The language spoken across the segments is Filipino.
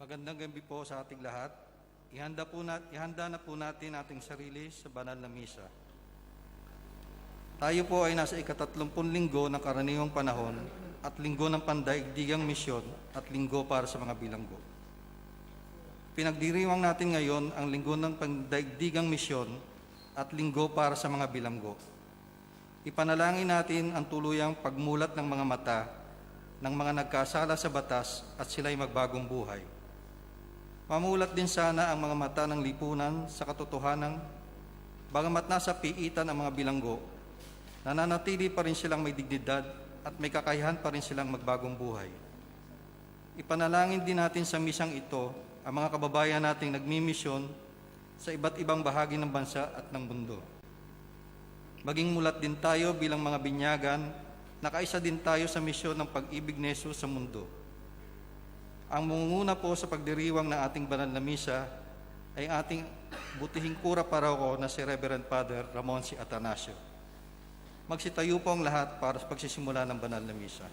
Magandang gabi po sa ating lahat. Ihanda na po natin ating sarili sa banal na misa. Tayo po ay nasa ika-30 linggo ng karaniwang panahon at linggo ng pandaigdigang misyon at linggo para sa mga bilanggo. Pinagdiriwang natin ngayon ang linggo ng pandaigdigang misyon at linggo para sa mga bilanggo. Ipanalangin natin ang tuluyang pagmulat ng mga mata ng mga nagkasala sa batas at sila'y magbagong buhay. Pamulat din sana ang mga mata ng lipunan sa katotohanan, bagamat nasa piitan ang mga bilanggo, nananatili pa rin silang may dignidad at may kakayahan pa rin silang magbagong buhay. Ipanalangin din natin sa misang ito ang mga kababayan nating nagmimisyon sa iba't ibang bahagi ng bansa at ng mundo. Maging mulat din tayo bilang mga binyagan, nakaisa din tayo sa misyon ng pag-ibig ni Jesus sa mundo. Ang munguna po sa pagdiriwang ng ating banal na misa ay ating butihing kura paroko na si Reverend Father Ramon C. Atanasio. Magsitayo po ang lahat para sa pagsisimula ng banal na misa.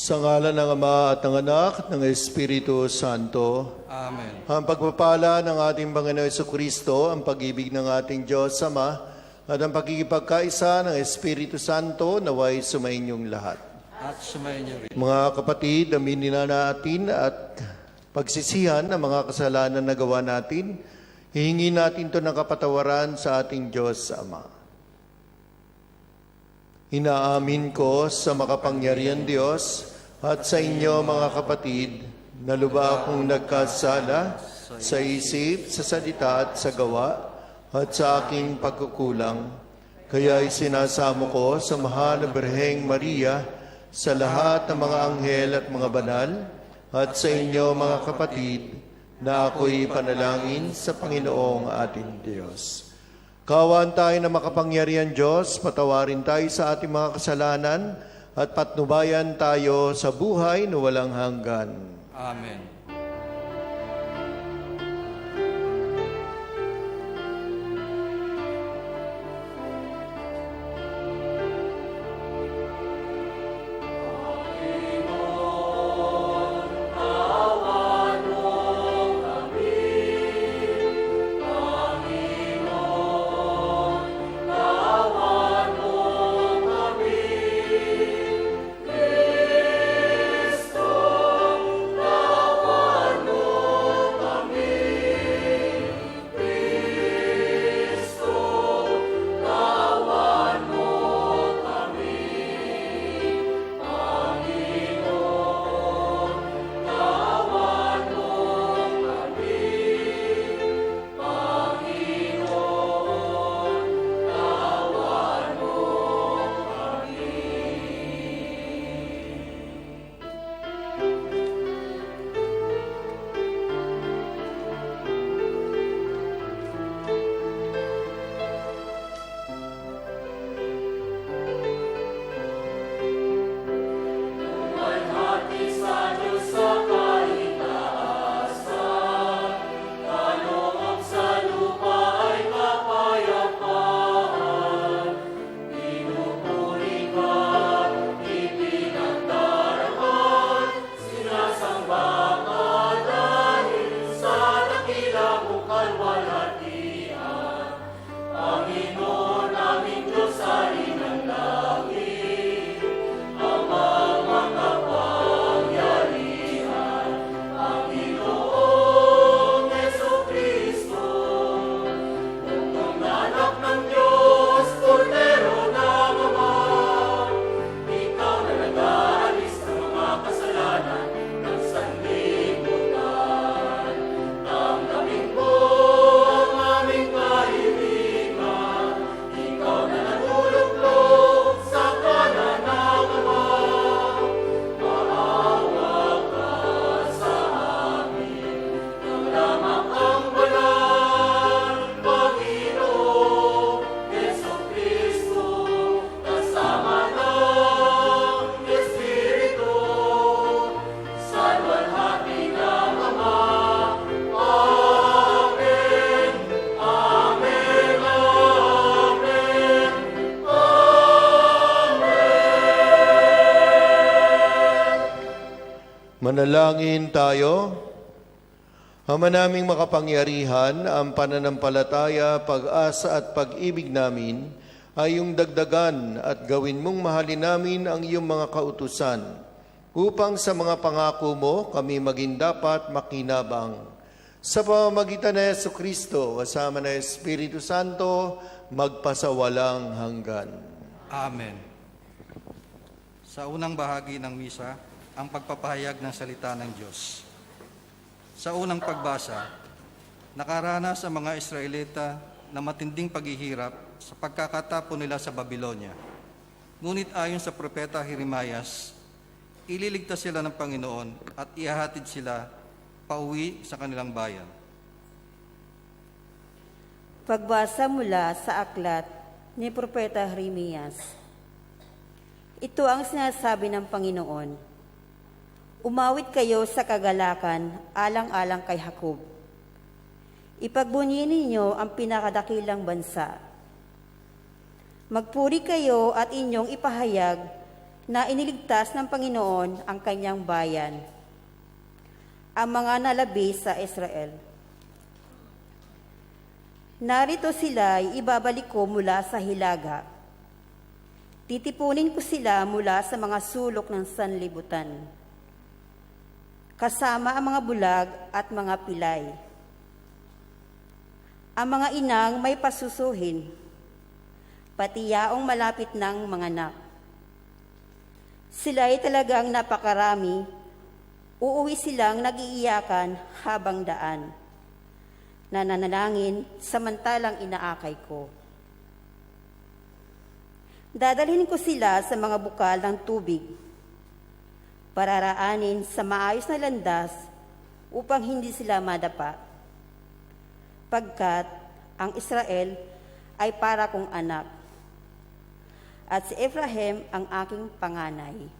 Sa ngalan ng Ama at ng Anak at ng Espiritu Santo. Amen. Ang pagpapala ng ating Panginoon Jesucristo, ang pag-ibig ng ating Diyos Ama, at ang pagkikipagkaisa ng Espiritu Santo naway sumainyong lahat. At sumayin niyo rin. Mga kapatid, aminin na natin at pagsisihan ang mga kasalanan na gawa natin. Hihingi natin ito ng kapatawaran sa ating Diyos Ama. Inaamin ko sa makapangyarihan Diyos at sa inyo mga kapatid na lubha akong nagkasala sa isip, sa salita at sa gawa at sa aking pagkukulang. Kaya isinasamo ko sa mahal na Birheng Maria, sa lahat ng mga anghel at mga banal, at sa inyo mga kapatid na ako'y panalangin sa Panginoong ating Diyos. Kaawaan tayo na makapangyarihan Diyos, patawarin tayo sa ating mga kasalanan at patnubayan tayo sa buhay na walang hanggan. Amen. Manalangin tayo. Ama naming makapangyarihan, ang pananampalataya, pag-asa at pag-ibig namin ay iyong dagdagan at gawin mong mahalin namin ang iyong mga kautusan upang sa mga pangako mo kami maging dapat makinabang. Sa pamamagitan ng Jesucristo, kasama ng Espiritu Santo, magpasawalang hanggan. Amen. Sa unang bahagi ng misa, ang pagpapahayag ng salita ng Diyos. Sa unang pagbasa, nakaranas ang mga Israelita na matinding paghihirap sa pagkakatapon nila sa Babylonia. Ngunit ayon sa propeta Jeremias, ililigtas sila ng Panginoon at ihahatid sila pauwi sa kanilang bayan. Pagbasa mula sa aklat ni propeta Jeremias. Ito ang sinasabi ng Panginoon. Umawit kayo sa kagalakan alang-alang kay Jacob. Ipagbunyi ninyo ang pinakadakilang bansa. Magpuri kayo at inyong ipahayag na iniligtas ng Panginoon ang kanyang bayan, ang mga nalabi sa Israel. Narito sila ibabalik ko mula sa hilaga. Titipunin ko sila mula sa mga sulok ng sanlibutan, kasama ang mga bulag at mga pilay. Ang mga inang may pasusuhin, pati yaong malapit ng mga anak. Sila ay talagang napakarami, uuwi silang nag-iiyakan habang daan, nananalangin samantalang inaakay ko. Dadalhin ko sila sa mga bukal ng tubig, pararaanin sa maayos na landas upang hindi sila madapa. Pagkat ang Israel ay para kong anak, at si Ephraim ang aking panganay.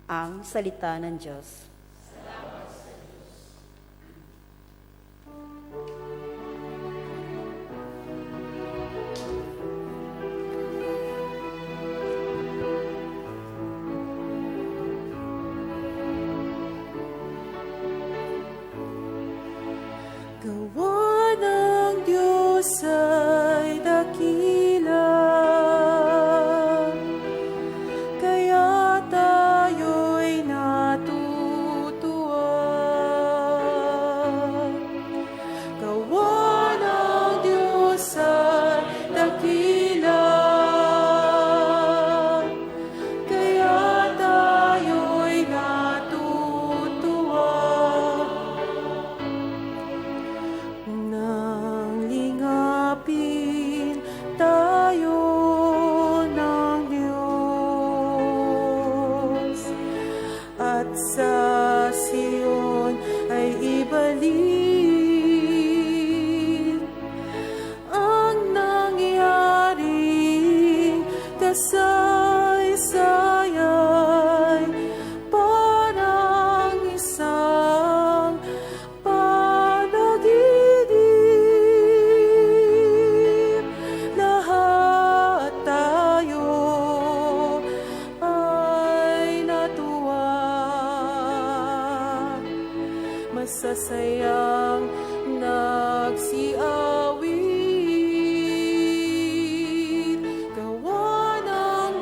Ang salita ng Diyos. Gawa ng Diyos ay dakila, kaya tayo'y natutuwa. Gawa ng Diyos ay dakila, kaya tayo'y natutuwa. Nang lingapin tayo ng Diyos, at sa Sion ay ibalik ang nangyaring kasaysayay, parang isang panaginip. Lahat tayo ay natuwa, masasayang nagsiawit. Gawa ng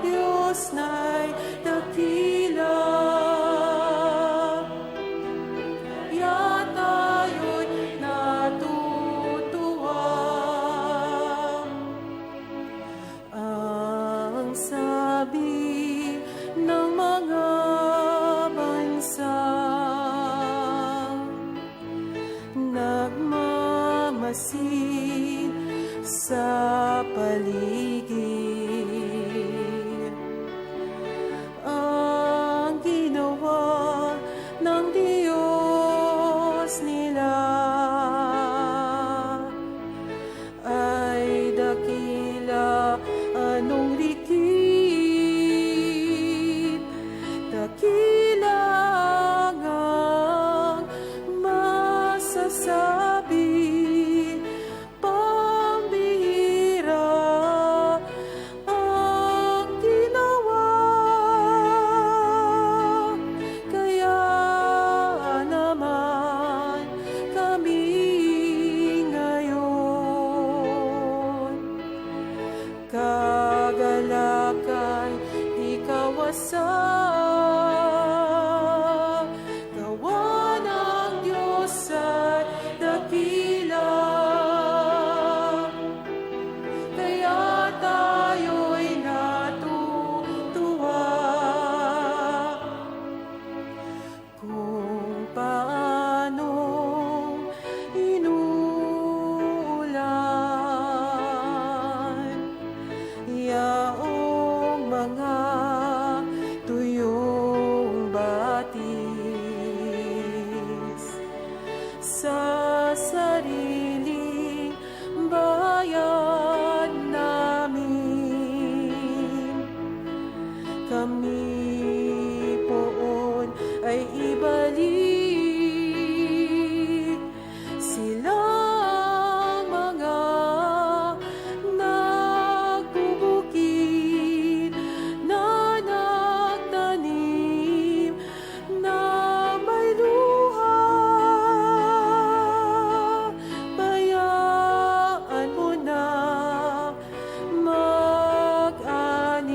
yaong mga tuyong batis sa sariling bayan namin. Kami poon ay ibalik silang mga nagbubukid na nagtanim na may luha. Bayaan mo na mag-ani,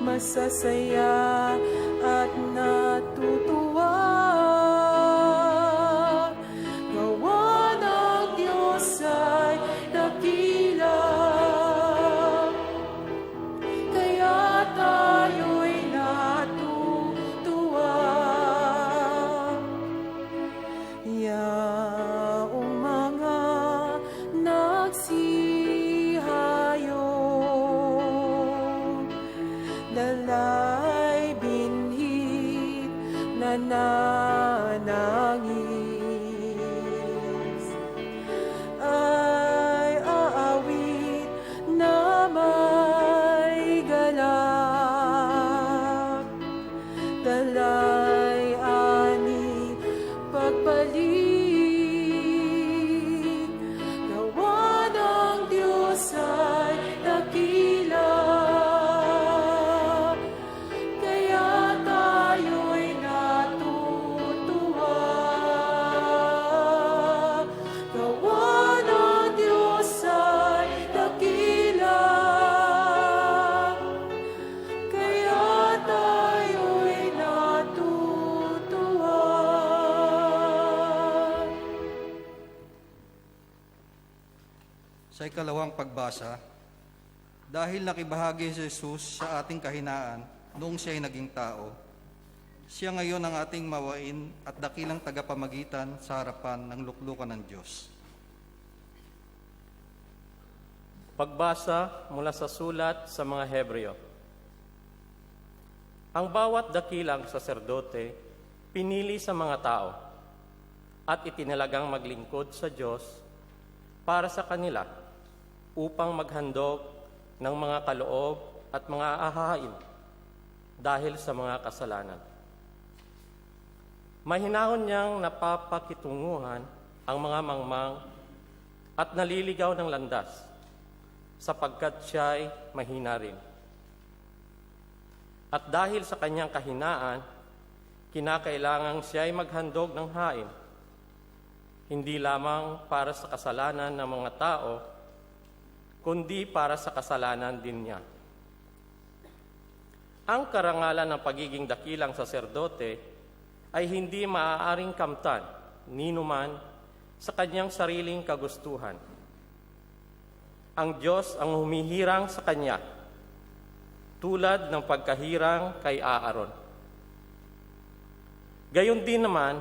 masasaya at natutuwa. Gawa ng Diyos ay dakila, kaya tayo'y natutuwa. Yaong mga nagsihayong dalay binhid na nanangis ay aawit na may galak, dalay ani pagpalit. Gawa ng Diyos ay dakila, kaya tayo'y natutuwa. Gawa ng Diyos ay dakila, kaya tayo'y natutuwa. Sa ikalawang pagbasa, dahil nakibahagi si Jesus sa ating kahinaan noong siya'y naging tao, siya ngayon ang ating mawain at dakilang tagapamagitan sa harapan ng luklukan ng Diyos. Pagbasa mula sa sulat sa mga Hebreo. Ang bawat dakilang saserdote pinili sa mga tao at itinalagang maglingkod sa Diyos para sa kanila upang maghandog ng mga kaloob at mga ahain dahil sa mga kasalanan. Mahinahon niyang napapakitunguhan ang mga mangmang at naliligaw ng landas sapagkat siya'y mahina rin. At dahil sa kanyang kahinaan, kinakailangang siya'y maghandog ng hain, hindi lamang para sa kasalanan ng mga tao, kundi para sa kasalanan din niya. Ang karangalan ng pagiging dakilang saserdote ay hindi maaaring kamtan ninuman sa kanyang sariling kagustuhan. Ang Diyos ang humihirang sa kanya, tulad ng pagkahirang kay Aaron. Gayon din naman,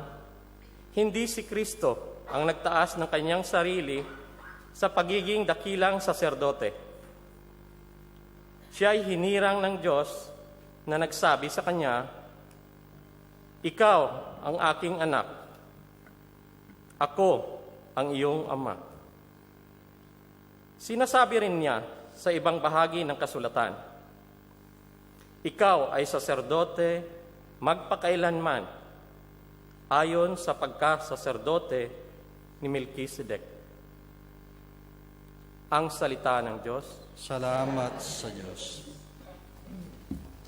hindi si Kristo ang nagtaas ng kanyang sarili sa pagiging dakilang saserdote. Siya ay hinirang ng Diyos na nagsabi sa kanya, "Ikaw ang aking anak, ako ang iyong ama." Sinasabi rin niya sa ibang bahagi ng kasulatan, "Ikaw ay saserdote magpakailanman, ayon sa pagkasaserdote ni Melkisedek." Ang salita ng Diyos. Salamat sa Diyos.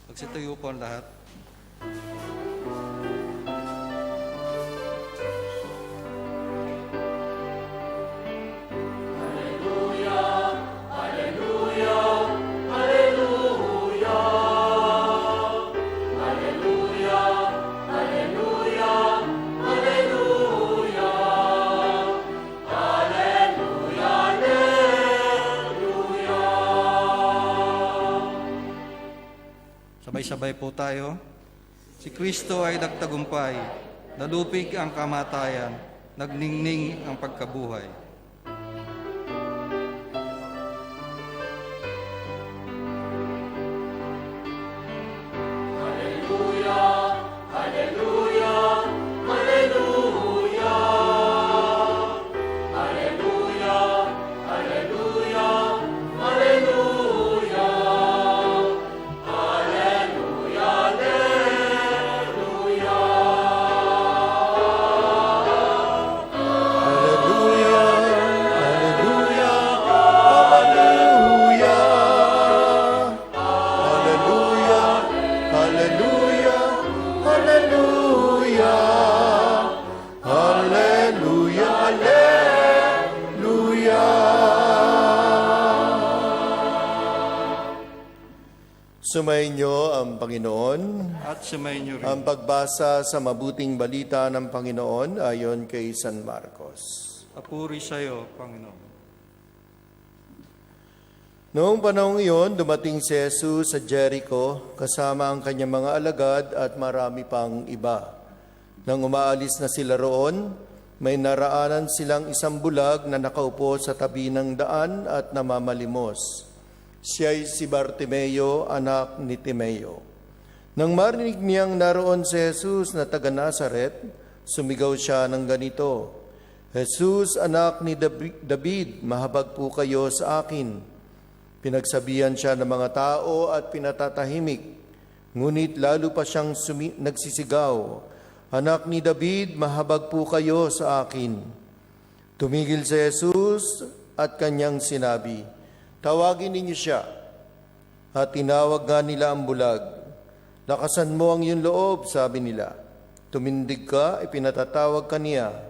Magsitayo po ang lahat. Sabay-sabay po tayo. Si Kristo ay nagtagumpay, nalupig ang kamatayan, nagningning ang pagkabuhay. Sumainyo ang Panginoon. At sumayin niyo rin. Ang pagbasa sa mabuting balita ng Panginoon ayon kay San Marcos. Papuri sa iyo, Panginoon. Noong panahong iyon, dumating si Jesus sa Jericho kasama ang kanyang mga alagad at marami pang iba. Nang umaalis na sila roon, may naraanan silang isang bulag na nakaupo sa tabi ng daan at namamalimos. Siya'y si Bartimeo, anak ni Timeo. Nang marinig niyang naroon si Jesus na taga Nazaret, sumigaw siya ng ganito, Jesus, anak ni David, mahabag po kayo sa akin. Pinagsabihan siya ng mga tao at pinatatahimik, ngunit lalo pa siyang nagsisigaw, anak ni David, mahabag po kayo sa akin. Tumigil si Jesus at kanyang sinabi, tawagin ninyo siya. At tinawag nga nila ang bulag. Lakasan mo ang iyong loob, sabi nila. Tumindig ka, ipinatatawag ka niya.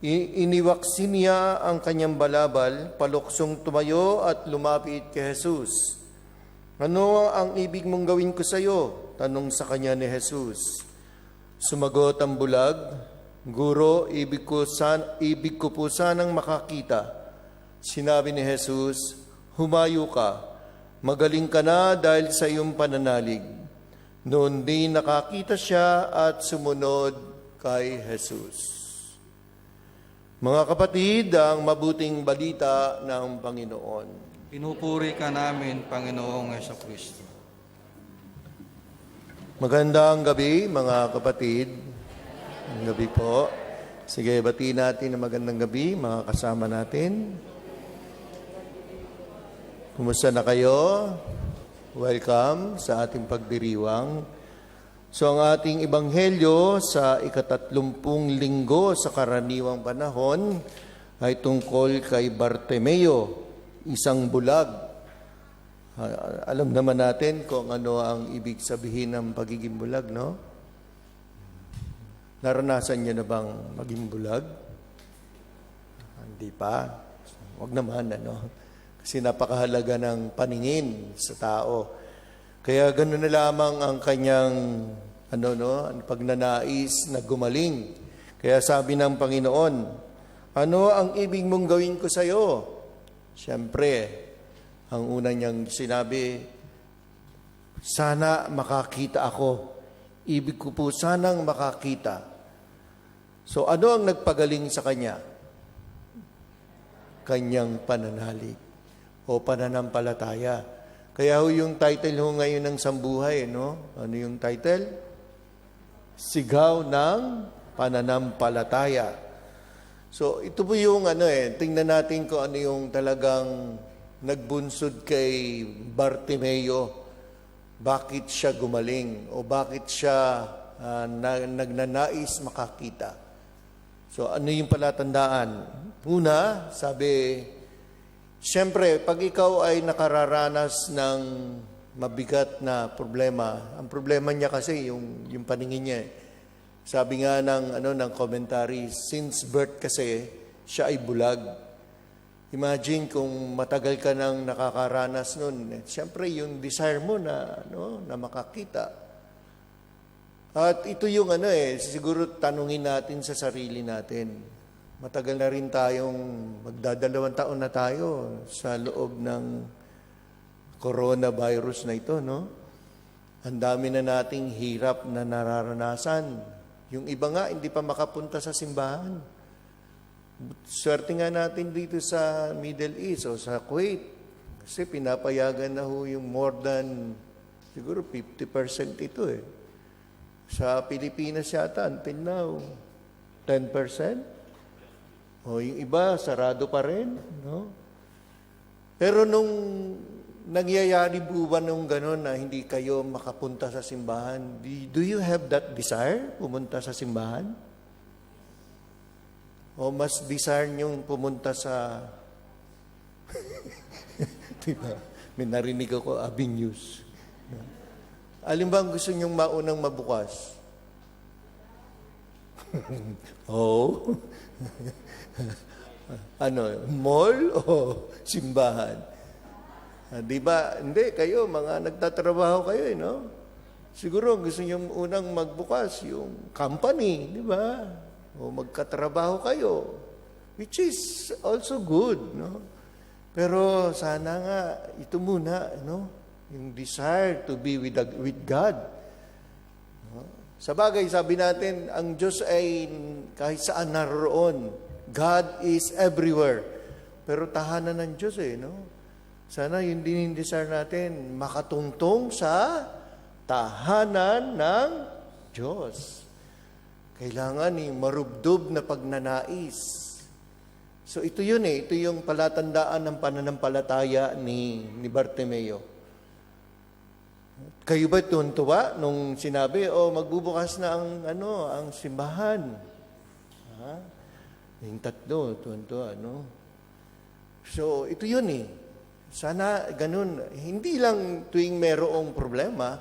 Iniwaksin niya ang kanyang balabal, paluksong tumayo at lumapit kay Jesus. Ano ang ibig mong gawin ko sa iyo? Tanong sa kanya ni Jesus. Sumagot ang bulag, Guro, ibig ko po sanang makakita. Sinabi ni Jesus, humayo ka, magaling ka na dahil sa iyong pananalig. Noon din nakakita siya at sumunod kay Jesus. Mga kapatid, ang mabuting balita ng Panginoon. Pinupuri ka namin, Panginoong Jesucristo. Magandang gabi, mga kapatid. Magandang gabi po. Sige, batiin natin ng magandang gabi, mga kasama natin. Kumusta na kayo? Welcome sa ating pagdiriwang. So ang ating ebanghelyo sa ika-30 linggo sa karaniwang panahon ay tungkol kay Bartimeo, isang bulag. Alam naman natin kung ano ang ibig sabihin ng pagiging bulag, no? Naranasan niyo na bang maging bulag? Hindi pa. Huwag naman, ano? Kasi napakahalaga ng paningin sa tao. Kaya gano'n na lamang ang kanyang ang pagnanais na gumaling. Kaya sabi ng Panginoon, ano ang ibig mong gawin ko sa iyo? Siyempre, ang una niyang sinabi, sana makakita ako. Ibig ko po sanang makakita. So ano ang nagpagaling sa kanya? Kanyang pananalig o pananampalataya. Kaya yung title ngayon ng Sambuhay, no? Ano yung title? Sigaw ng pananampalataya. So ito po yung tingnan natin kung ano yung talagang nagbunsod kay Bartimeo. Bakit siya gumaling o bakit siya nagnanais makakita. So ano yung palatandaan? Una, sabi, siyempre, pag ikaw ay nakararanas ng mabigat na problema, ang problema niya kasi yung paningin niya. Sabi nga ng commentary, since birth kasi, siya ay bulag. Imagine kung matagal ka nang nakakaranas nun, siyempre yung desire mo na makakita. At ito yung siguro tanungin natin sa sarili natin. Matagal na rin tayong, magdadalawang taon na tayo sa loob ng coronavirus na ito, no? Ang dami na nating hirap na nararanasan. Yung iba nga, hindi pa makapunta sa simbahan. Swerte nga natin dito sa Middle East o sa Kuwait. Kasi pinapayagan na yung more than, siguro 50% ito eh. Sa Pilipinas yata, until now, 10%. O yung iba, sarado pa rin, no? Pero nung nangyayari po ba nung gano'n na hindi kayo makapunta sa simbahan, do you have that desire, pumunta sa simbahan? O mas desire niyong pumunta sa... Diba? May narinig ako, Abing News. Alin ba ang gusto niyong maunang mabukas? Oh... Mall o simbahan? Di ba? Hindi, kayo, mga nagtatrabaho kayo, no? Siguro gusto niyo unang magbukas yung company, di ba? O magkatrabaho kayo, which is also good, no? Pero sana nga, ito muna, no? Yung desire to be with God. No? Sa bagay, sabi natin, ang Diyos ay kahit saan naroon. God is everywhere. Pero tahanan ng Diyos no? Sana yun din yung desire natin, makatungtong sa tahanan ng Diyos. Kailangan marubdob na pagnanais. So ito yun ito yung palatandaan ng pananampalataya ni Bartimeo. Kayo ba tuntua nung sinabi, magbubukas na ang simbahan? Ha? Yung tatlo, tuntua, no? So ito yun Sana ganun. Hindi lang tuwing merong problema,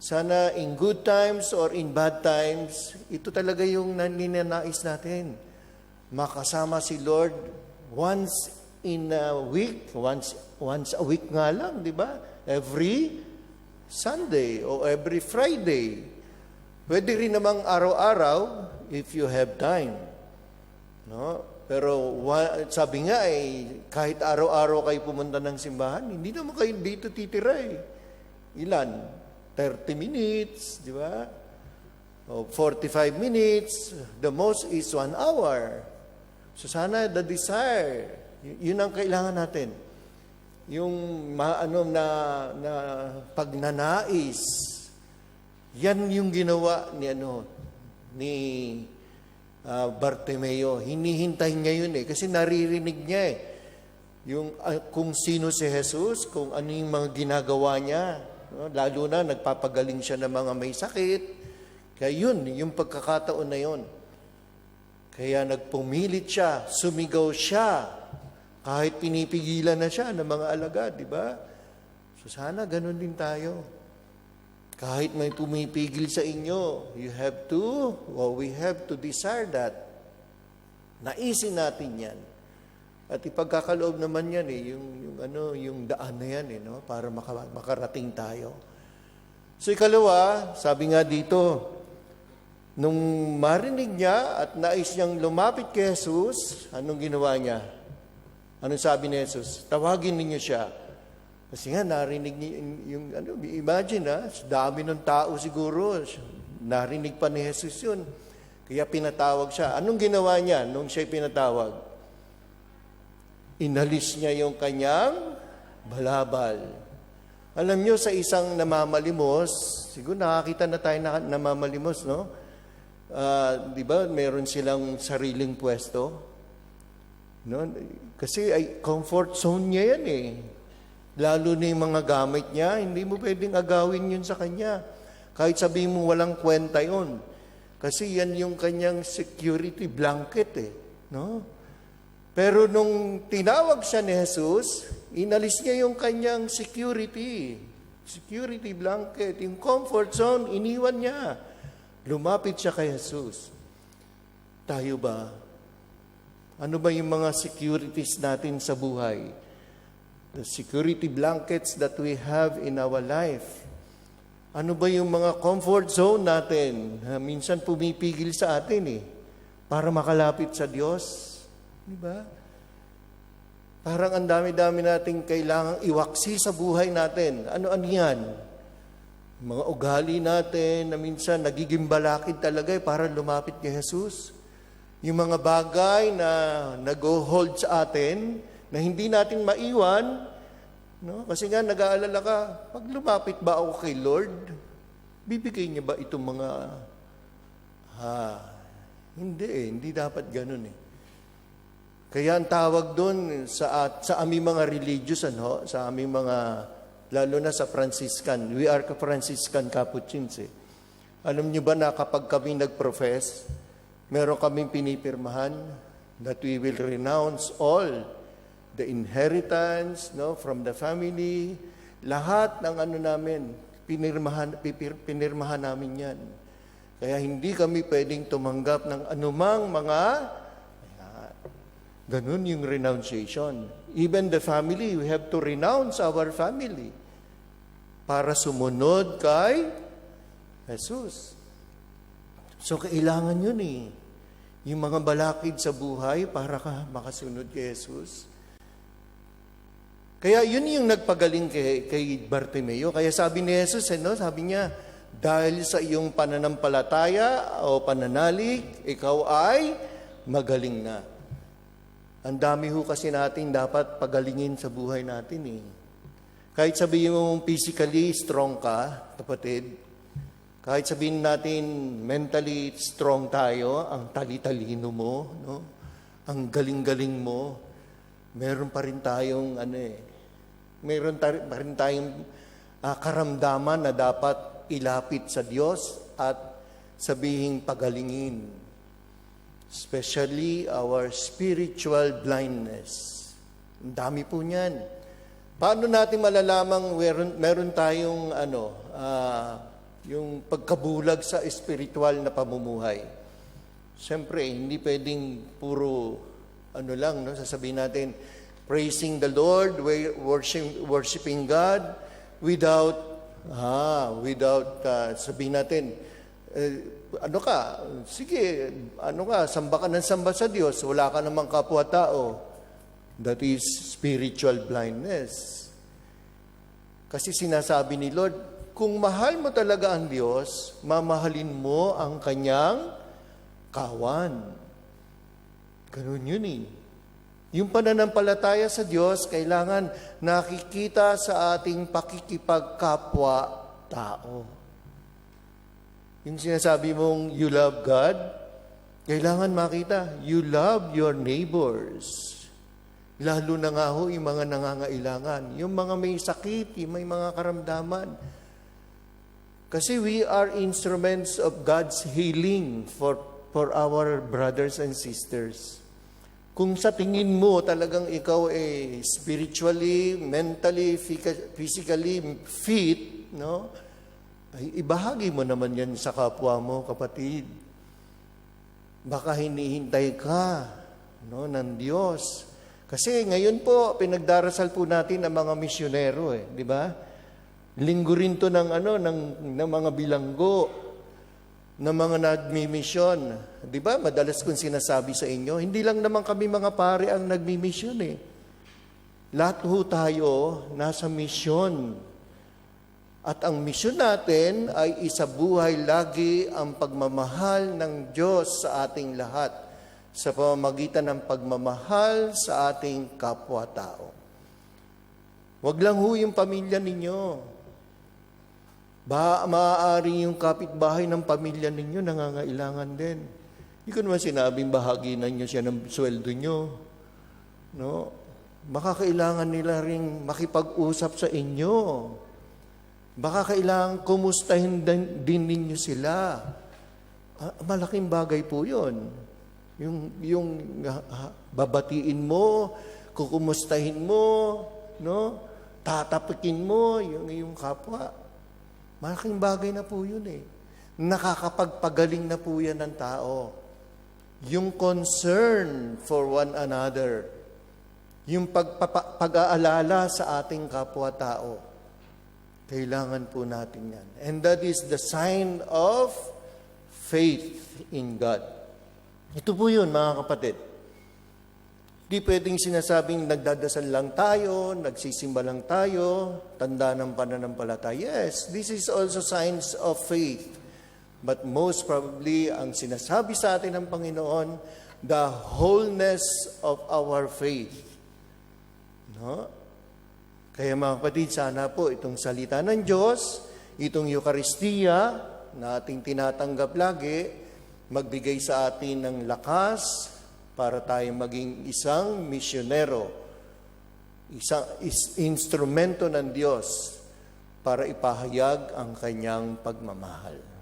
sana in good times or in bad times, ito talaga yung ninanais natin. Makasama si Lord once in a week, once a week nga lang, di ba? Every Sunday o every Friday. Pwede rin namang araw-araw if you have time. No? Pero sabi nga kahit araw-araw kayo pumunta ng simbahan, hindi naman kayo dito titira Ilan? 30 minutes, di ba? O 45 minutes, the most is 1 hour. So sana the desire, yun ang kailangan natin. Yung na pagnanais, yan yung ginawa ni Bartimeo. Hinihintay niya yun kasi naririnig niya yung kung sino si Jesus, kung ano yung mga ginagawa niya. Lalo na nagpapagaling siya ng mga may sakit. Kaya yun, yung pagkakataon na yun. Kaya nagpumilit siya, sumigaw siya, kahit pinipigilan na siya ng mga alagad, di ba? So sana ganun din tayo. Kahit may pumipigil sa inyo, we have to desire that. Naisin natin yan. At ipagkakaloob naman yan yung daan na yan no? Para makarating tayo. So ikalawa, sabi nga dito, nung marinig niya at nais niyang lumapit kay Jesus, anong ginawa niya? Anong sabi ni Jesus? Tawagin ninyo siya. Kasi nga narinig niya yung imagine dami ng tao siguro, narinig pa ni Jesus yun. Kaya pinatawag siya. Anong ginawa niya nung siya pinatawag? Inalis niya yung kanyang balabal. Alam niyo, sa isang namamalimos, siguro nakakita na tayo na namamalimos, no? Di ba, meron silang sariling pwesto? No? Kasi comfort zone niya yan Lalo na yung mga gamit niya, hindi mo pwedeng agawin yun sa kanya. Kahit sabihin mo walang kwenta yun. Kasi yan yung kanyang security blanket no? Pero nung tinawag siya ni Jesus, inalis niya yung kanyang security blanket, yung comfort zone, iniwan niya. Lumapit siya kay Jesus. Tayo ba? Ano ba yung mga securities natin sa buhay? The security blankets that we have in our life. Ano ba yung mga comfort zone natin? Minsan pumipigil sa atin para makalapit sa Diyos. Diba? Parang ang dami-dami nating kailangang iwaksi sa buhay natin. Ano yan? Mga ugali natin na minsan nagiging balakid talaga para lumapit kay Jesus. Yung mga bagay na nag-hold sa atin, na hindi natin maiwan, no? Kasi nga nag-aalala ka, pag lumapit ba ako kay Lord, bibigay niya ba itong mga... Hindi dapat ganun Kaya ang tawag doon sa aming mga religious, sa aming mga, lalo na sa Franciscan, we are Franciscan Capuchins. Alam niyo ba na kapag kami nag-profess, meron kaming pinipirmahan that we will renounce all the inheritance from the family, lahat ng namin, pinirmahan namin yan. Kaya hindi kami pwedeng tumanggap ng anumang mga ganun yung renunciation. Even the family, we have to renounce our family para sumunod kay Jesus. So, kailangan yun eh. Yung mga balakid sa buhay para ka makasunod kay Jesus. Kaya yun yung nagpagaling kay Bartimeo. Kaya sabi ni Jesus, sabi niya, dahil sa iyong pananampalataya o pananalig, ikaw ay magaling na. Ang dami ho kasi natin dapat pagalingin sa buhay natin eh. Kahit sabihin mong physically strong ka, kapatid, kahit sabihin natin mentally strong tayo, ang tali-talino mo, no? Ang galing-galing mo, meron pa rin tayong karamdaman na dapat ilapit sa Diyos at sabihing pagalingin. Especially our spiritual blindness. Ang dami po niyan. Paano natin malalamang meron tayong yung pagkabulag sa spiritual na pamumuhay? Siyempre, hindi pwedeng puro sasabihin natin, praising the Lord, worshiping God, without sabihin natin, samba ka ng samba sa Diyos, wala ka namang kapwa-tao. That is spiritual blindness. Kasi sinasabi ni Lord, kung mahal mo talaga ang Diyos, mamahalin mo ang Kanyang kawan. Ganun yun eh. Yung pananampalataya sa Diyos, kailangan nakikita sa ating pakikipagkapwa-tao. Yung sinasabi mong you love God, kailangan makita, you love your neighbors. Lalo na nga ho yung mga nangangailangan, yung mga may sakit, yung may mga karamdaman. Kasi we are instruments of God's healing for our brothers and sisters. Kung sa tingin mo talagang ikaw ay spiritually, mentally, physically fit, no? Ay ibahagi mo naman yan sa kapwa mo, kapatid. Baka hinihintay ka, ng Diyos. Kasi ngayon po, pinagdarasal po natin ang mga misyonero, di ba? Linggo rin to ng mga bilanggo, ng mga nagmi-mission. Di ba? Madalas kong sinasabi sa inyo, hindi lang naman kami mga pare ang nagmi-mission eh. Lahat ho tayo nasa mission. At ang mission natin ay isabuhay lagi ang pagmamahal ng Diyos sa ating lahat sa pamamagitan ng pagmamahal sa ating kapwa-tao. Huwag lang ho yung pamilya ninyo. Maaari yung kapitbahay ng pamilya ninyo nangangailangan din. Hindi ko naman sinabing bahagi na nyo siya ng sweldo nyo. No? Makakailangan nila ring makipag-usap sa inyo. Baka kailangan kumustahin din ninyo sila. Malaking bagay po yun. Yung babatiin mo, kukumustahin mo, no? Tatapikin mo yung kapwa. Malaking bagay na po yun eh. Nakakapagpagaling na po yan ng tao. Yung concern for one another. Yung pag-aalala sa ating kapwa-tao. Kailangan po natin yan. And that is the sign of faith in God. Ito po yun, mga kapatid. Di pwedeng sinasabing nagdadasal lang tayo, nagsisimba lang tayo, tanda ng pananampalataya. Yes, this is also signs of faith. But most probably, ang sinasabi sa atin ng Panginoon, the wholeness of our faith. No? Kaya mga kapatid, sana po itong salita ng Diyos, itong Eucharistia na ating tinatanggap lagi, magbigay sa atin ng lakas para tayo maging isang misyonero, isang instrumento ng Diyos para ipahayag ang Kanyang pagmamahal.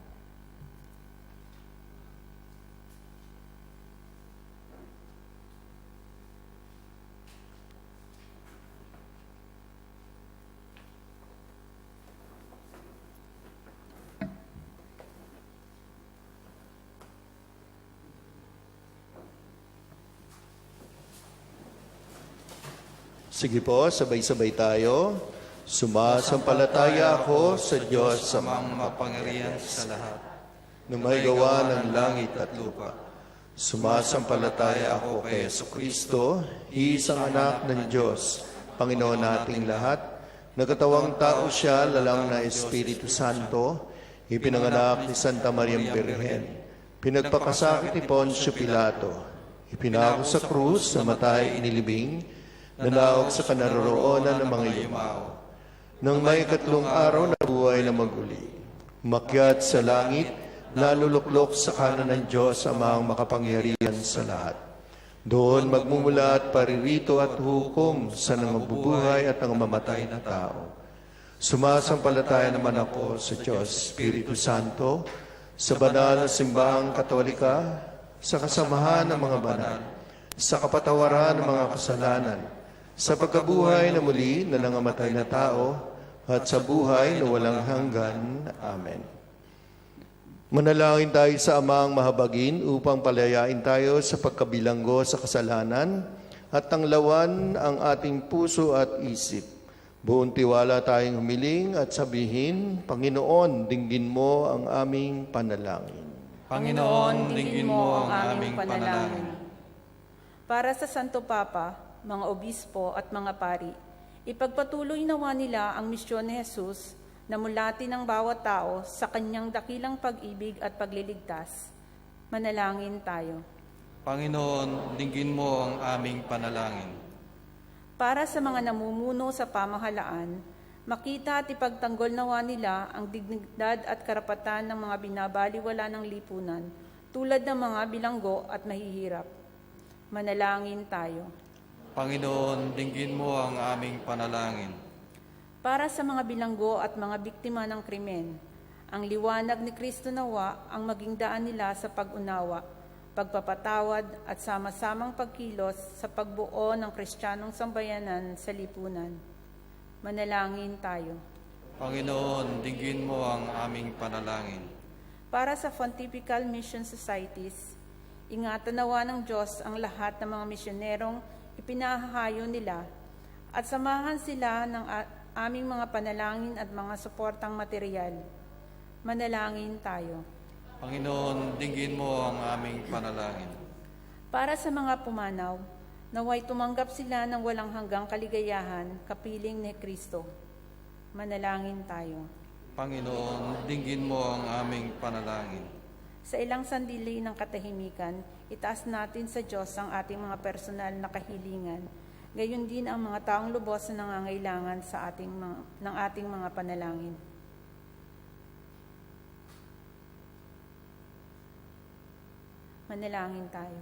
Sige po, sabay-sabay tayo. Sumasampalataya ako sa Diyos sa Amang mapangyarihan sa lahat, na may gawa ng langit at lupa. Sumasampalataya ako kay Jesucristo, isang anak ng Diyos, Panginoon nating lahat. Nagkatawang tao siya, lalang na Espiritu Santo, ipinanganak ni Santa Maria Birhen, pinagpakasakit ni Poncio Pilato, ipinako sa krus, namatay, inilibing, nanaog sa kanaroroonan ng mga yumao. Nang may katlong araw na buhay na maguli, umakyat sa langit, naluluklok sa kanan ng Diyos Amang makapangyarihan sa lahat. Doon magmumula at paririto at hukom sa nangabubuhay at nangamatay na tao. Sumasampalataya naman ako sa Diyos, Espiritu Santo, sa banal na simbahang Katolika, sa kasamahan ng mga banal, sa kapatawaran ng mga kasalanan, sa pagkabuhay na muli na nangamatay na tao, at sa buhay na walang hanggan. Amen. Manalangin tayo sa Amang mahabagin upang palayain tayo sa pagkabilanggo sa kasalanan at tanglawan ang ating puso at isip. Buong tiwala tayong humiling at sabihin, Panginoon, dinggin mo ang aming panalangin. Panginoon, dinggin mo ang aming panalangin. Para sa Santo Papa, mga obispo at mga pari, ipagpatuloy nawa nila ang misyon ni Jesus na mulatin ng bawat tao sa kanyang dakilang pag-ibig at pagliligtas. Manalangin tayo. Panginoon, dinggin mo ang aming panalangin. Para sa mga namumuno sa pamahalaan, makita at ipagtanggol nawa nila ang dignidad at karapatan ng mga binabaliwala ng lipunan, tulad ng mga bilanggo at mahihirap. Manalangin tayo. Panginoon, dinggin mo ang aming panalangin. Para sa mga bilanggo at mga biktima ng krimen, ang liwanag ni Kristo nawa ang maging daan nila sa pag-unawa, pagpapatawad at sama-samang pagkilos sa pagbuo ng Kristiyanong sambayanan sa lipunan. Manalangin tayo. Panginoon, dinggin mo ang aming panalangin. Para sa Pontifical Mission Societies, ingatan nawa ng Diyos ang lahat ng mga misyonerong ipinahahayo nila at samahan sila ng aming mga panalangin at mga suportang material. Manalangin tayo. Panginoon, dinggin mo ang aming panalangin. Para sa mga pumanaw, naway tumanggap sila ng walang hanggang kaligayahan, kapiling ni Kristo. Manalangin tayo. Panginoon, dinggin mo ang aming panalangin. Sa ilang sandali ng katahimikan, itaas natin sa Diyos ang ating mga personal na kahilingan. Gayon din ang mga taong lubos na nangangailangan ng ating mga panalangin. Manalangin tayo.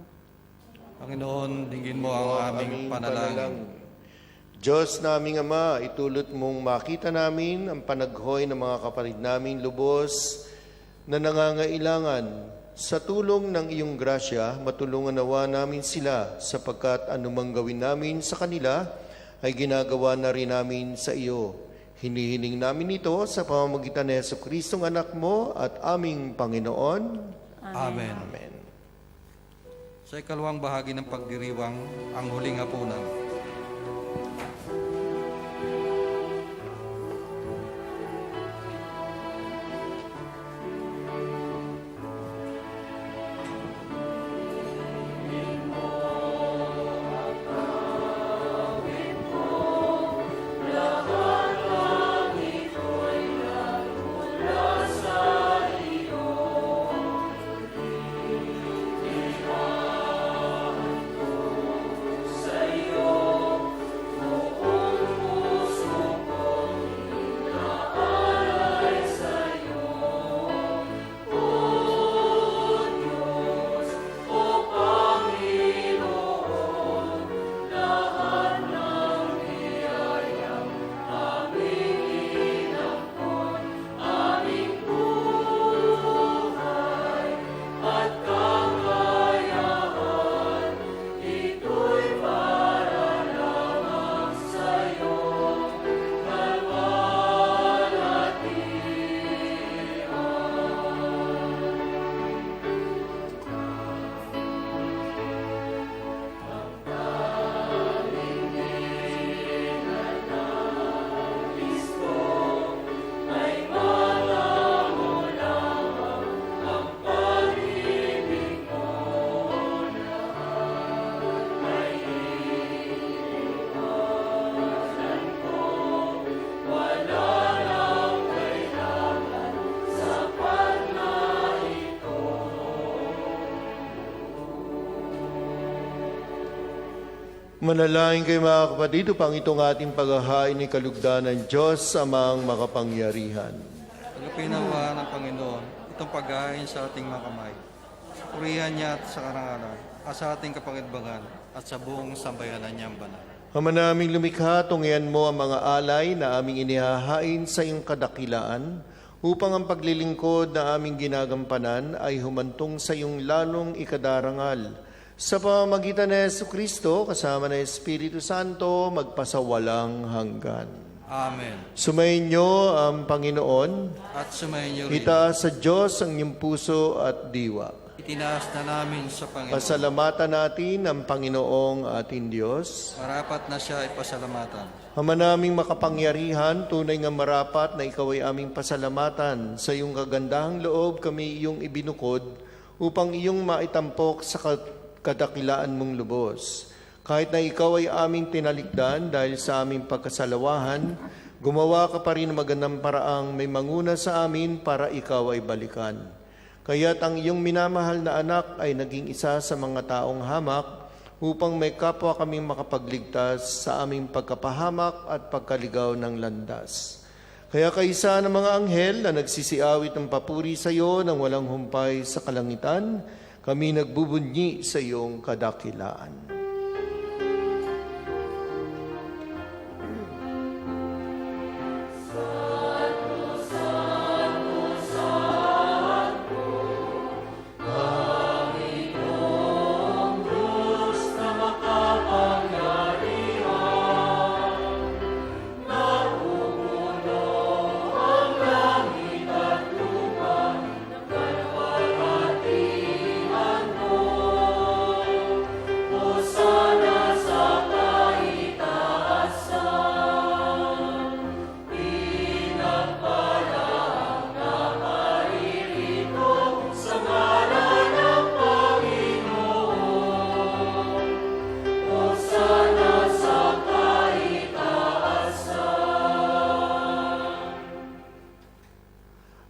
Panginoon, dinggin mo ang aming panalangin. Diyos naming Ama, itulot mong makita namin ang panaghoy ng mga kapatid naming lubos na nangangailangan. Sa tulong ng iyong grasya, matulungan nawa namin sila sapagkat anumang gawin namin sa kanila ay ginagawa na rin namin sa iyo. Hinihiling namin ito sa pamamagitan ni Jesucristong anak mo at aming Panginoon. Amen. Amen. Sa ikalawang bahagi ng pagdiriwang, ang huling hapunan. Sa'yo Manalangin kayo mga kapatid upang itong ating paghahain ni kalugdan ng Diyos amang makapangyarihan. Tanggapin nawa ng Panginoon itong paghahain sa ating mga kamay. Purihan niya at sa karangalan at sa ating kapakinabangan at sa buong sambayanan niyang banal. Ama naming lumikha, tungyan mo ang mga alay na aming inihahain sa iyong kadakilaan upang ang paglilingkod na aming ginagampanan ay humantong sa iyong lalong ikadarangal. Sa pamamagitan ni Jesucristo, kasama ng Espiritu Santo, magpasawalang hanggan. Amen. Sumayin niyo ang Panginoon, At sumayin niyo rin. itaas sa Diyos ang inyong puso at diwa. Itinaas na namin sa Panginoon. Pasalamatan natin ang Panginoong ating Diyos. Marapat na siya ay pasalamatan. Ama naming makapangyarihan, tunay nga marapat na ikaw ay aming pasalamatan. Sa iyong kagandahang loob kami iyong ibinukod upang iyong maitampok sa kadakilaan mong lubos. Kahit na ikaw ay aming tinalikdan dahil sa aming pagkasalawahan, gumawa ka pa rin ng magandang paraang may manguna sa amin para ikaw ay balikan. Kaya't ang iyong minamahal na anak ay naging isa sa mga taong hamak upang may kapwa kaming makapagligtas sa aming pagkapahamak at pagkaligaw ng landas. Kaya kaisa ng mga anghel na nagsisiawit ng papuri sa iyo nang walang humpay sa kalangitan, kami nagbubunyi sa iyong kadakilaan.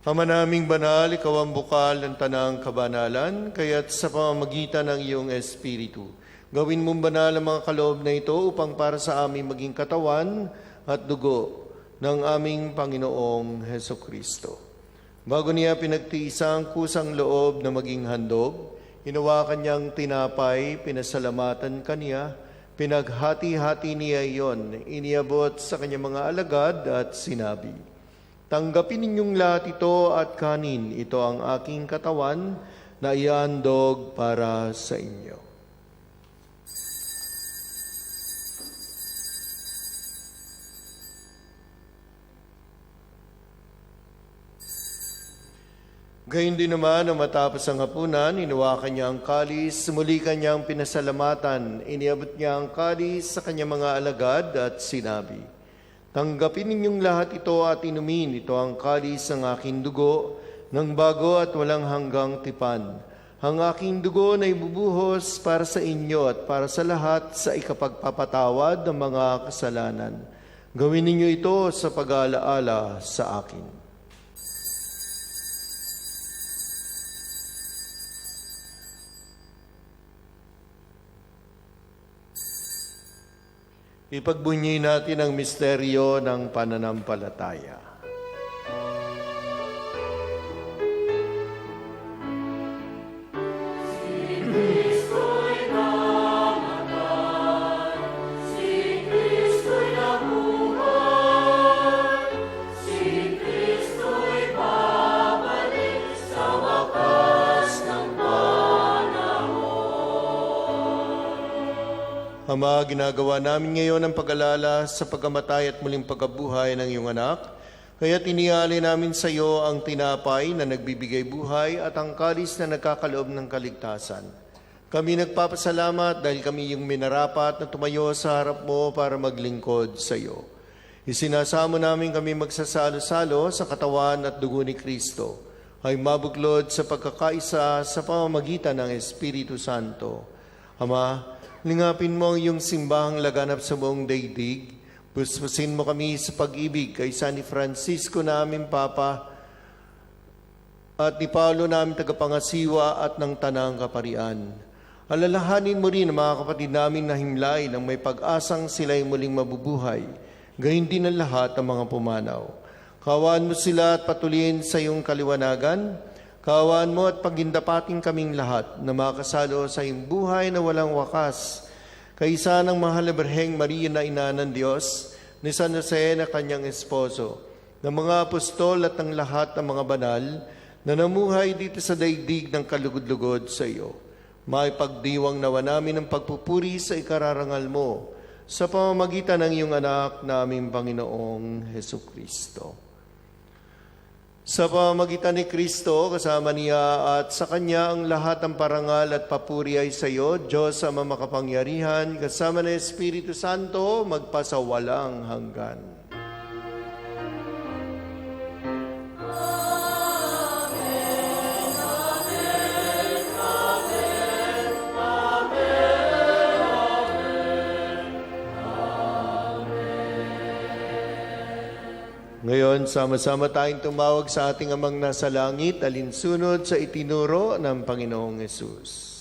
Ama naming banal, ikaw ang bukal ng tanang kabanalan, kaya't sa pamamagitan ng iyong Espiritu, gawin mong banal ang mga kaloob na ito upang para sa aming maging katawan at dugo ng aming Panginoong Hesukristo. Bago niya pinagtiisa ang kusang loob na maging handog, hinawakan niyang tinapay, pinasalamatan kaniya, pinaghati-hati niya iyon, iniabot sa kanyang mga alagad at sinabi, "Tanggapin ninyong lahat ito at kanin. Ito ang aking katawan na iandog para sa inyo." Gayun din naman, nang matapos ang hapunan, hinawakan niya ang kalis, muli kanyang pinasalamatan, iniabot niya ang kalis sa kanyang mga alagad at sinabi, "Tanggapin ninyong lahat ito at inumin. Ito ang kalis ng aking dugo, ng bago at walang hanggang tipan. Ang aking dugo na ibubuhos para sa inyo at para sa lahat sa ikapagpapatawad ng mga kasalanan. Gawin ninyo ito sa pag-aalaala sa akin." Ipagbunyi natin ang misteryo ng pananampalataya. Ama, ginagawa namin ngayon ang pag-alala sa pagkamatay at muling pagkabuhay ng iyong anak. Kaya tiniali namin sa iyo ang tinapay na nagbibigay buhay at ang kalis na nagkakaloob ng kaligtasan. Kami nagpapasalamat dahil kami yung minarapat na tumayo sa harap mo para maglingkod sa iyo. Isinasamo namin kami magsasalo-salo sa katawan at dugo ni Kristo ay mabuklod sa pagkakaisa sa pamamagitan ng Espiritu Santo. Ama, lingapin mo ang iyong simbahang laganap sa buong daigdig. Puspusin mo kami sa pag-ibig kay San Francisco na aming Papa at ni Paulo na aming tagapangasiwa at ng Tanang Kaparian. Alalahanin mo rin ang mga kapatid namin na himlay nang may pag-asang sila'y muling mabubuhay, gayon din ang lahat ng mga pumanaw. Kaawaan mo sila at patuloyin sa iyong kaliwanagan. Kaawaan mo at pagindapating kaming lahat na makasalo sa iyong buhay na walang wakas. Kaisa ng mahal na Birheng Maria na ina ng Diyos, ni San Jose na kanyang esposo, ng mga apostol at ng lahat ng mga banal na namuhay dito sa daigdig ng kalugod-lugod sa iyo. Maipagdiwang nawa namin ang pagpupuri sa ikararangal mo sa pamamagitan ng iyong anak na aming Panginoong Hesukristo. Sa pamamagitan ni Kristo, kasama niya at sa Kanya ang lahat ng parangal at papuri ay sa iyo, Diyos Ama makapangyarihan, kasama ng Espiritu Santo, magpasawalang hanggan. Ngayon, sama-sama tayong tumawag sa ating Amang nasa langit, alinsunod sa itinuro ng Panginoong Hesus.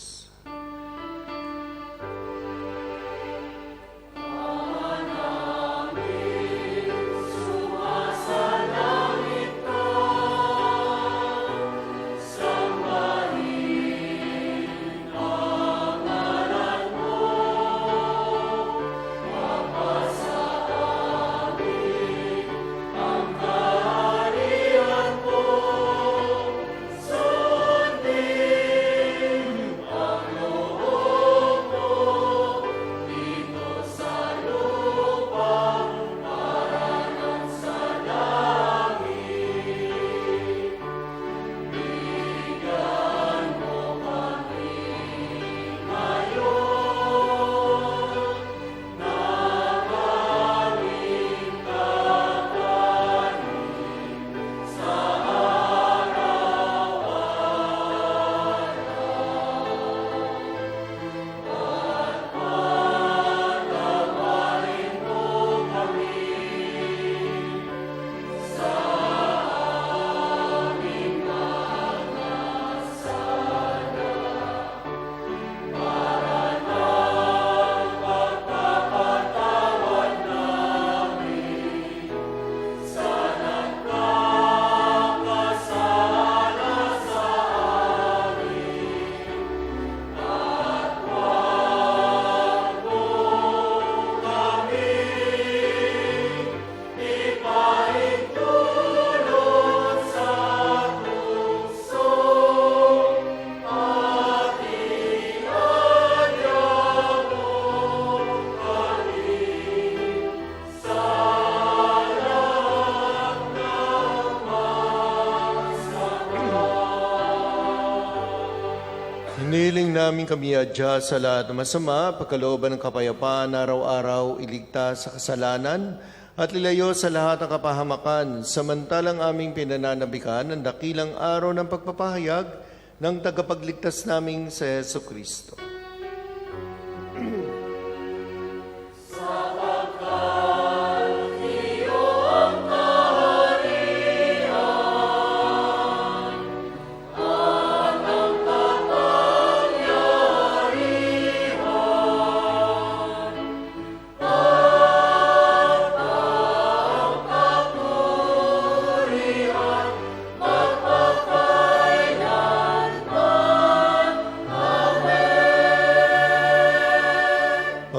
Hiniling namin kami adya sa lahat ng masama, pagkalooban ng kapayapaan, araw-araw iligtas sa kasalanan at lilayo sa lahat ng kapahamakan, samantalang aming pinananabikan ang dakilang araw ng pagpapahayag ng tagapagligtas naming sa Jesucristo.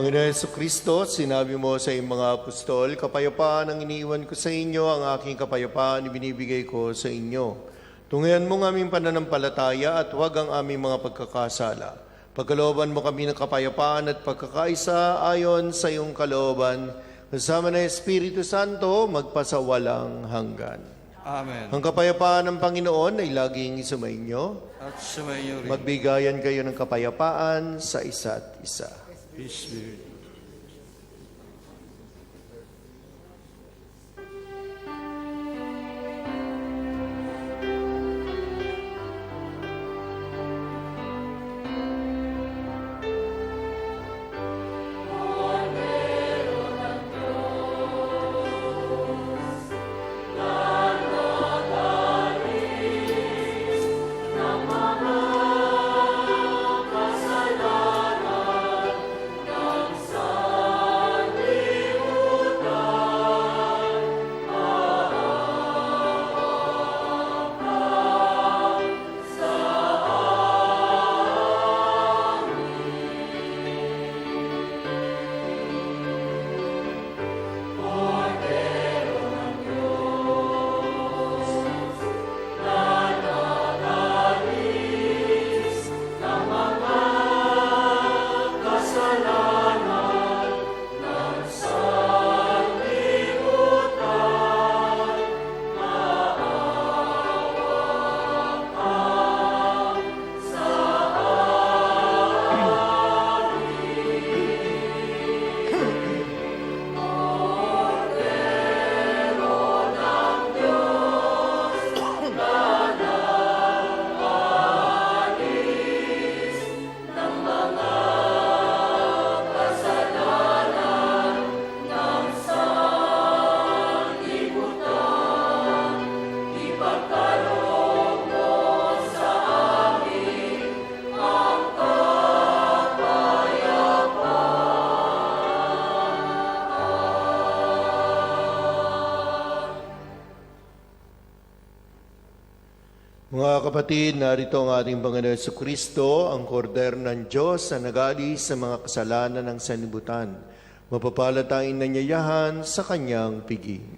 Panginoon Jesucristo, sinabi mo sa iyong mga apostol, kapayapaan ang iniiwan ko sa inyo, ang aking kapayapaan ibinibigay ko sa inyo. Tunghayan mo ang aming pananampalataya at huwag ang aming mga pagkakasala. Pagkalooban mo kami ng kapayapaan at pagkakaisa ayon sa iyong kalooban, kasama ng Espiritu Santo, magpasawalang hanggan. Amen. Ang kapayapaan ng Panginoon ay laging sumainyo. At sumayo rin. Magbigayan kayo ng kapayapaan sa isa't isa. Peace be with you. Kasalanan Mga kapatid, narito ang ating Panginoon Jesucristo, ang kordero ng Diyos na nag-alis sa mga kasalanan ng sanlibutan. Mapapalad ang inanyayahan sa kanyang piging.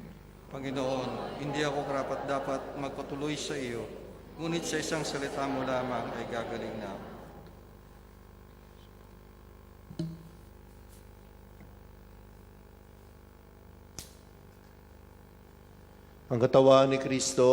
Panginoon, hindi ako karapat-dapat magpatuloy sa iyo, ngunit sa isang salita mo lamang ay gagaling na ako. Ang katawan ni Kristo,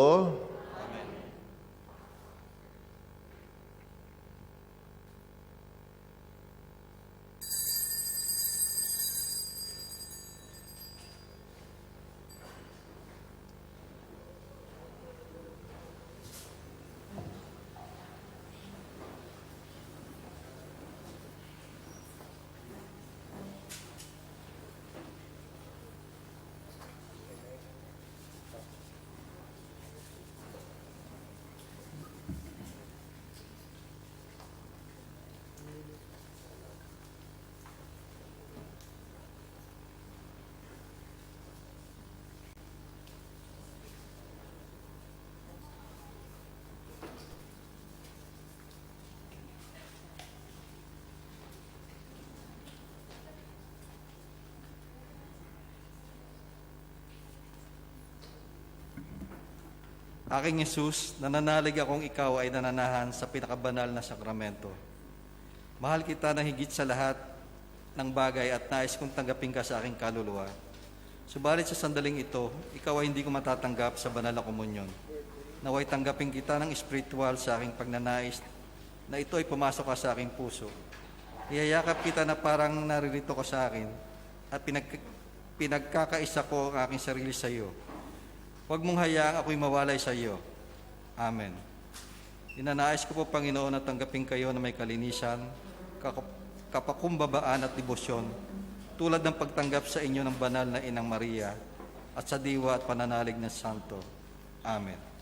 Aking Jesus, nananalig akong ikaw ay nananahan sa pinakabanal na sakramento. Mahal kita na higit sa lahat ng bagay at nais kong tanggapin ka sa aking kaluluwa. Subalit sa sandaling ito, ikaw ay hindi ko matatanggap sa banal na komunyon. Naway tanggapin kita ng espiritual sa aking pagnanais na ito ay pumasok ka sa aking puso. Iyayakap kita na parang naririto ka sa akin at pinagkakaisa ko ang aking sarili sa iyo. Huwag mong hayaang ako'y mawalay sa iyo. Amen. Inanais ko po, Panginoon, na tanggapin kayo na may kalinisan, kapakumbabaan at debosyon, tulad ng pagtanggap sa inyo ng banal na Inang Maria at sa diwa at pananalig ng Santo. Amen.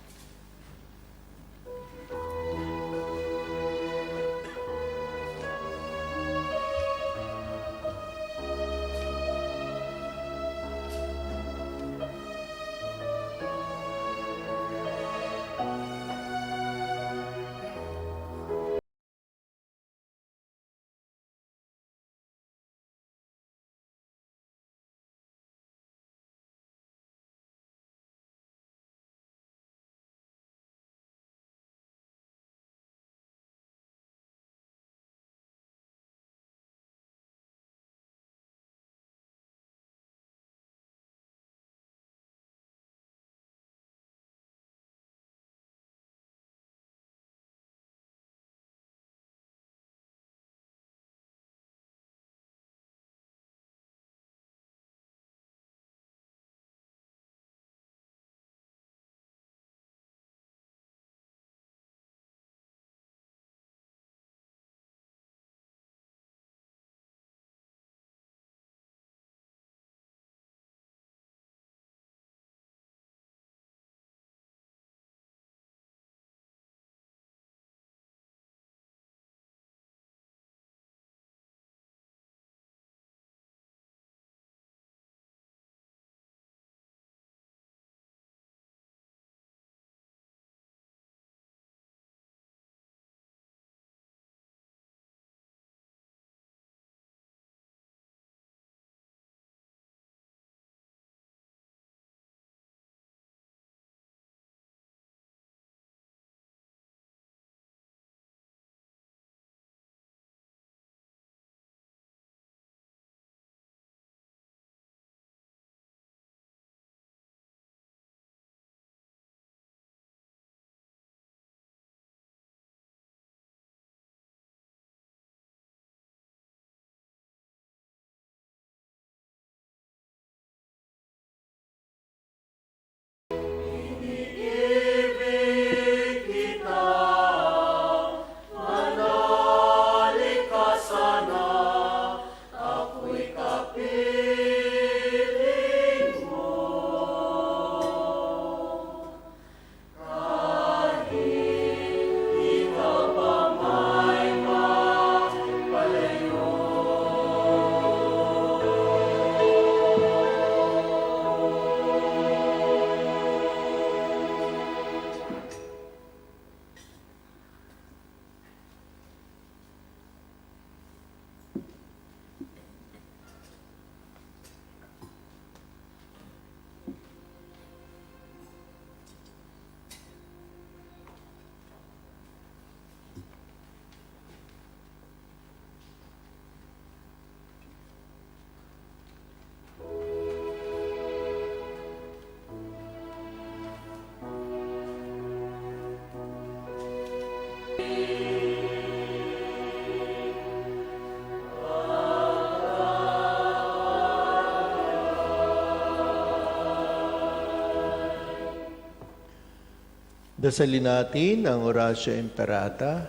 Dasalin natin ang Oratio Imperata.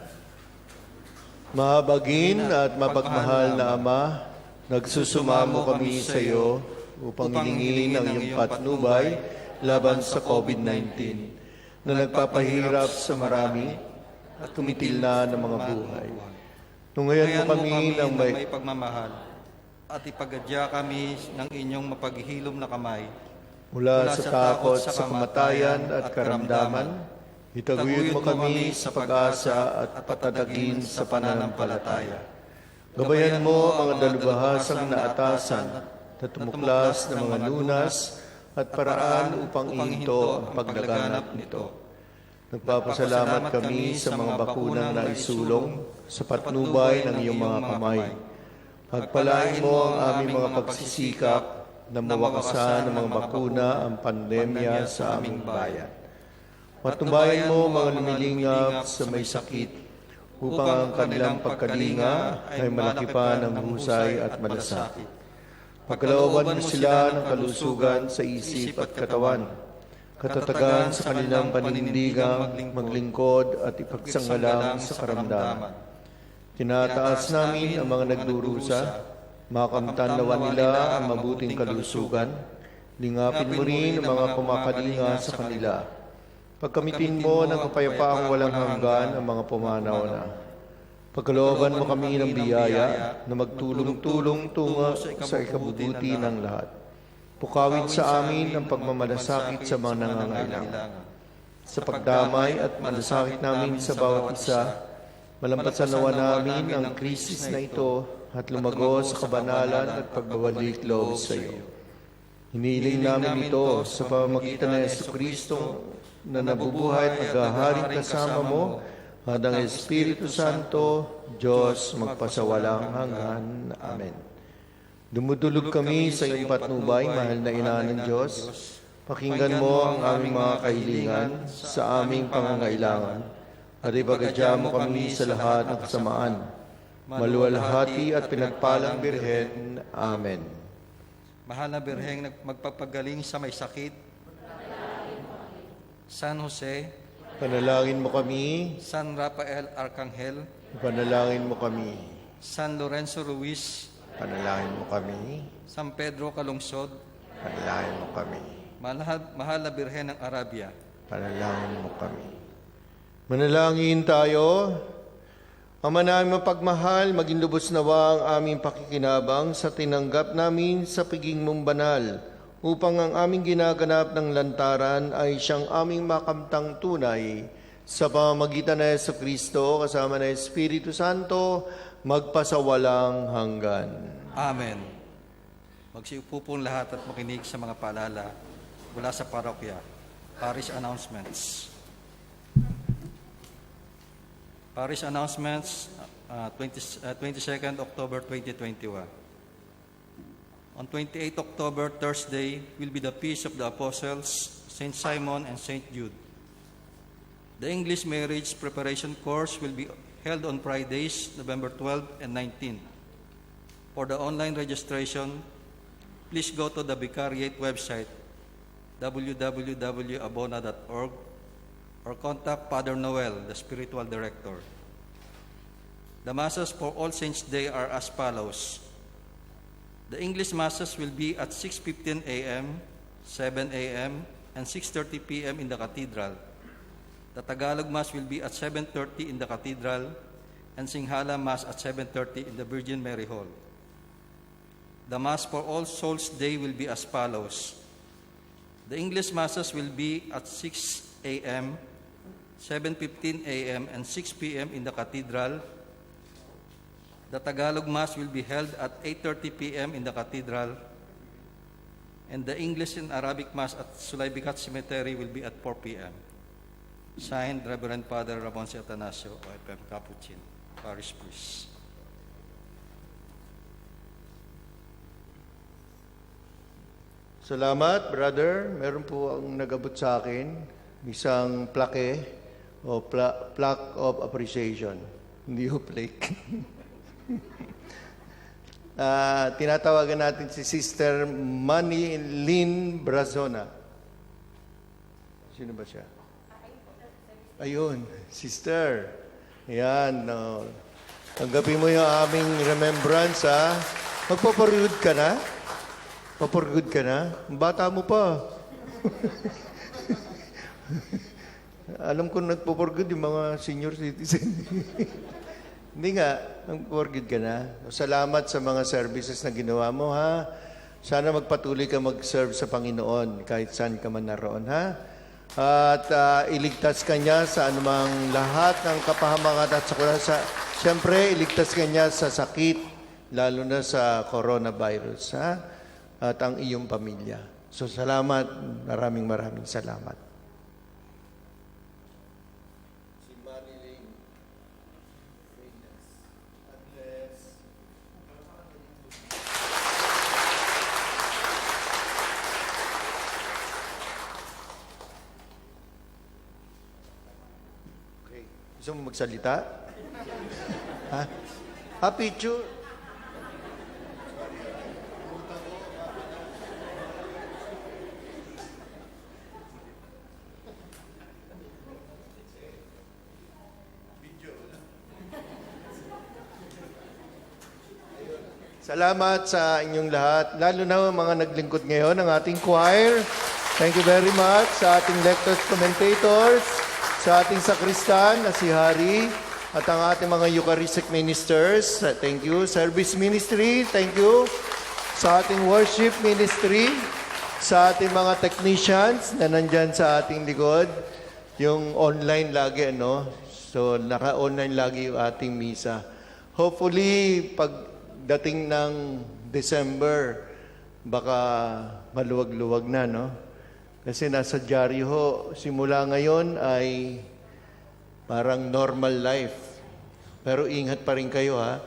Mahabagin at mapagmahal na Ama, nagsusumamo kami sa iyo upang hilingin ang iyong patnubay laban sa COVID-19 na nagpapahirap sa marami at tumitil na ng mga buhay. Tungayan mo kami ng may pagmamahal at ipagadya kami ng inyong mapaghihilom na kamay mula sa takot sa kamatayan at karamdaman. Itaguyod mo kami sa pag-asa at patadagin sa pananampalataya. Gabayan mo ang mga dalubhasang naatasan na tumuklas ng mga lunas at paraan upang ihinto ang paglaganap nito. Nagpapasalamat kami sa mga bakunang naisulong sa patnubay ng iyong mga kamay. Pagpalain mo ang aming mga pagsisikap na mawakasan ng mga bakuna ang pandemya sa aming bayan. Patnubayan mo mga lumilingap sa may sakit upang ang kanilang pagkalinga ay malaki pa ng husay at malasakit. Pagkalooban mo sila ng kalusugan sa isip at katawan, katatagan sa kanilang panindigang maglingkod at ipagsanggalang sa karamdaman. Tinataas namin ang mga nagdurusa, makamtan nawa nila ang mabuting kalusugan, lingapin mo rin ang mga pumakalinga sa kanila. Pagkamitin mo ng kapayapaang walang hanggan ang mga pumanaw na. Pagkalooban mo kami ng biyaya na magtulong-tulong tungo sa ikabubuti ng lahat. Pukawin sa amin ang pagmamalasakit sa mga nangangailangan. Sa pagdamay at malasakit namin sa bawat isa, malampasan nawa namin ang krisis na ito at lumago sa kabanalan at pagbabalik loob sa iyo. Hiniling namin ito sa pamamagitan ng Jesucristo na nabubuhay at naghaharing kasama mo at ang Espiritu Santo, Diyos magpasawalang hanggan. Amen. Dumudulog kami sa iyong patnubay, mahal na Ina ng Diyos. Pakinggan mo ang aming mga kahilingan sa aming pangangailangan at ipagadya mo kami sa lahat ng kasamaan. Maluwalhati at pinagpalang Birhen. Amen. Mahal na Birheng magpapagaling sa may sakit, San Jose, Panalangin mo kami, San Rafael Arcangel, panalangin mo kami, San Lorenzo Ruiz, panalangin mo kami, San Pedro Calungsod, panalangin mo kami, mahal na Birhen ng Arabia. panalangin mo kami. Manalangin tayo. Ama namin mapagmahal, maging lubos nawa ang aming pakikinabang sa tinanggap namin sa piging mong banal, upang ang aming ginaganap ng lantaran ay siyang aming makamtang tunay sa pamamagitan ng Jesucristo kasama ng Espiritu Santo, magpasawalang hanggan. Amen. Magsiupo po lahat at makinig sa mga paalala mula sa parokya. Parish announcements. Parish announcements, 22nd October 2021. On 28 October, Thursday, will be the Feast of the Apostles, St. Simon and St. Jude. The English Marriage Preparation Course will be held on Fridays, November 12 and 19. For the online registration, please go to the Vicariate website, www.abona.org, or contact Father Noel, the Spiritual Director. The Masses for All Saints' Day are as follows. The English Masses will be at 6:15 a.m., 7 a.m., and 6:30 p.m. in the Cathedral. The Tagalog Mass will be at 7:30 in the Cathedral, and Singhala Mass at 7:30 in the Virgin Mary Hall. The Mass for All Souls' Day will be as follows. The English Masses will be at 6 a.m., 7:15 a.m., and 6 p.m. in the Cathedral. The Tagalog Mass will be held at 8:30 p.m. in the Cathedral, and the English and Arabic Mass at Sulaybigat Cemetery will be at 4 p.m. Signed, Reverend Father Ramon C. Atanasio, OFM Capuchin, Parish Priest. Salamat, brother. Meron po ang nag-abot sa akin, isang plaque o plaque of appreciation. Hindi ho plaque. Tinatawagan natin si Sister Manilyn Brazona. Sino ba siya? Ayun, sister. Yan, no. Tanggapin mo yung aming remembrance, ha? Magpaparigod ka na? Paparigod ka na? Ang bata mo pa. Alam ko nagpaparigod yung mga senior citizen. Hindi nga, nagpaparigod ka na. Salamat sa mga services na ginawa mo, ha? Sana magpatuloy ka mag-serve sa Panginoon kahit saan ka man naroon, ha? At iligtas ka niya sa anumang lahat ng kapahamakan at sa siyempre, iligtas ka niya sa sakit, lalo na sa coronavirus, ha? At ang iyong pamilya. So, salamat. Maraming salamat. Gusto mo magsalita? Ha? Picture? Salamat sa inyong lahat, lalo na mga naglingkod ngayon ng ating choir. Thank you very much sa ating lectors, commentators, sa ating sakristan na si Hari, at ang ating mga Eucharistic ministers. Thank you. Service ministry, thank you. Sa ating worship ministry, sa ating mga technicians na nandyan sa ating likod, yung online lagi, ano? So, naka-online lagi yung ating misa. Hopefully, pagdating ng December, baka maluwag-luwag na, no? Kasi nasa dyaryo ho, simula ngayon ay parang normal life. Pero ingat pa rin kayo, ha?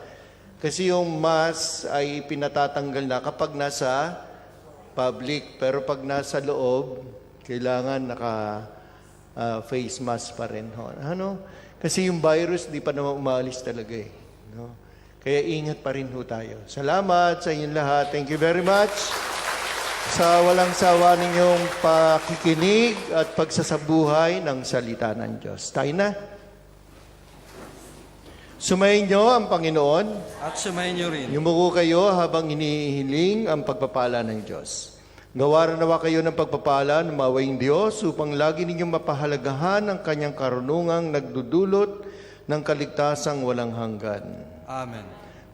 Kasi yung mask ay pinatatanggal na kapag nasa public. Pero pag nasa loob, kailangan naka-face mask pa rin, ho. Ano? Kasi yung virus, di pa naman umalis talaga, eh. No? Kaya ingat pa rin ho tayo. Salamat sa inyong lahat. Thank you very much sa walang sawa ninyong pakikinig at pagsasabuhay ng salita ng Diyos. Tayo na. Sumayin niyo ang Panginoon. At sumayin niyo rin. Yumuko kayo habang hinihiling ang pagpapala ng Diyos. Gawaran nawa kayo ng pagpapala ng mawaing Diyos upang lagi ninyong mapahalagahan ang kanyang karunungang nagdudulot ng kaligtasang walang hanggan. Amen.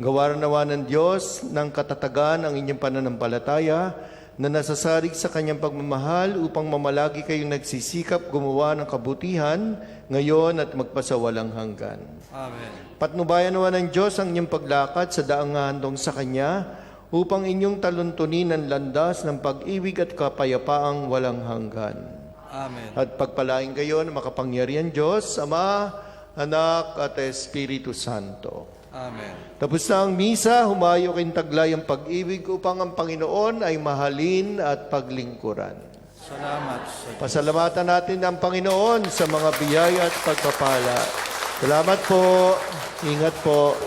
Gawaran nawa ng Diyos ng katatagan ang inyong pananampalataya na nasasarig sa kanyang pagmamahal upang mamalagi kayong nagsisikap gumawa ng kabutihan ngayon at magpasawalang hanggan. Amen. Patnubayan nawa ng Diyos ang inyong paglakad sa daang handong sa Kanya upang inyong taluntunin ang landas ng pag-ibig at kapayapaang walang hanggan. Amen. At pagpalain kayo ng makapangyarihan Diyos, Ama, Anak at Espiritu Santo. Amen. Tapos na ang misa, humayo kayong taglay ang pag-ibig upang ang Panginoon ay mahalin at paglingkuran. Salamat sa Diyos. Pasalamatan natin ang Panginoon sa mga biyaya at pagpapala. Salamat po. Ingat po.